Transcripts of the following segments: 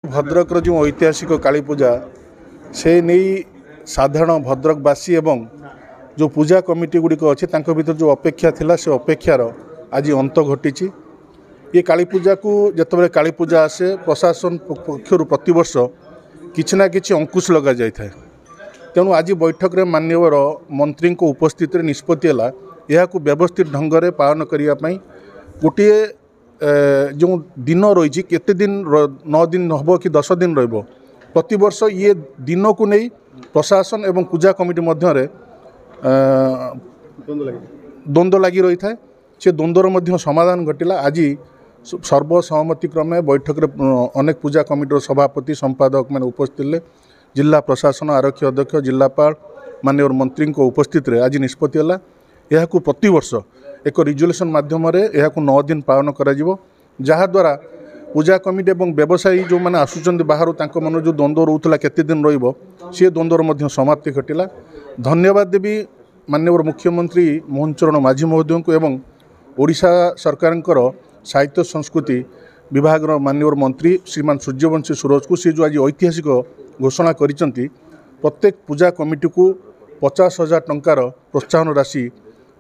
भद्रक जो ऐतिहासिक काली पूजा से नहीं साधारण भद्रकवासी एवं जो पूजा कमिटी गुड़िक अच्छे भीतर जो अपेक्षा थिला से अपेक्षार आज अंत घटी। ये काली पूजा को जिते काली पूजा आसे प्रशासन पक्षर प्रतिवर्ष किसी ना कि अंकुश लग जाए। तेणु आज बैठक में माननीय मंत्री उपस्थित निष्पत्ति है यह व्यवस्थित ढंग से पालन करने गोटे जो दिन रही केते दिन 9 दिन हम कि 10 दिन प्रतिवर्ष ये दिन को नहीं प्रशासन एवं पूजा कमिटी मध्य द्वंद्व लगी रही है। से द्वंद्वर समाधान घटिला। आज सर्वसहमति क्रमे बैठक में अनेक पूजा कमिटर सभापति संपादक मैंने उपस्थित जिला प्रशासन आरक्षी अध्यक्ष जिलापाल माननीय मंत्री उपस्थित आज निष्पत्ति है यह प्रतिवर्ष एक रिजोल्यूशन माध्यम 9 दिन पालन करा जहाद्वारा पूजा कमिटी और व्यवसायी जो मैंने आसुच्च बाहर मन जो द्वंद्व रोला केते दिन सी द्वंद्वर समाप्ति घटिला। धन्यवाद देवी माननीय मुख्यमंत्री मोहन चरण माझी महोदय को एवं ओडिशा सरकार साहित्य संस्कृति विभाग माननीय मंत्री श्रीमान सूर्यवंशी सूरज को सी जो आज ऐतिहासिक घोषणा करिसेंती प्रत्येक पूजा कमिटी को 50,000 टंकार प्रोत्साहन राशि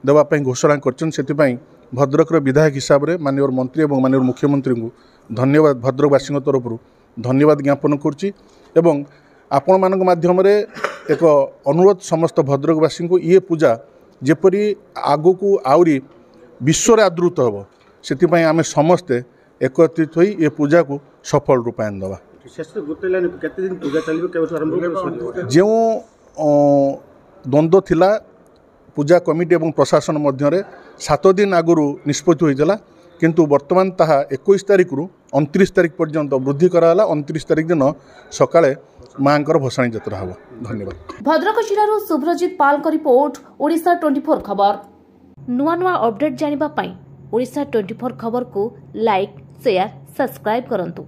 देवाई घोषणा कर भद्रक विधायक हिसाब से माननीय मंत्री और माननीय मुख्यमंत्री को धन्यवाद भद्रकवासी तरफ धन्यवाद ज्ञापन करुच्ची। आपण मान माध्यम एक अनुरोध समस्त भद्रकवासी को ये पूजा जेपरी आगु को आउरी विश्व आदृत हम से आम समस्ते एकत्रित हो ये पूजा को सफल रूपायन दवा। जो द्वंद्व थिला पूजा कमिटी और प्रशासन मध्य 7 दिन आगु निष्पत्ति होता किंतु वर्तमान ताहा 21 तारिख रु 29 तारिख पर्यंत वृद्धि कराला। 29 तारिख दिन सकाळे मांकर भसाणी यात्रा हवा। धन्यवाद। भद्रक जिल्लार शुभ्रजित पाल का रिपोर्ट ओडिशा 24 खबर। नुआ नुआ अपडेट जानिबा पई ओडिशा 24 खबर को लाइक शेयर सब्सक्राइब करंतु।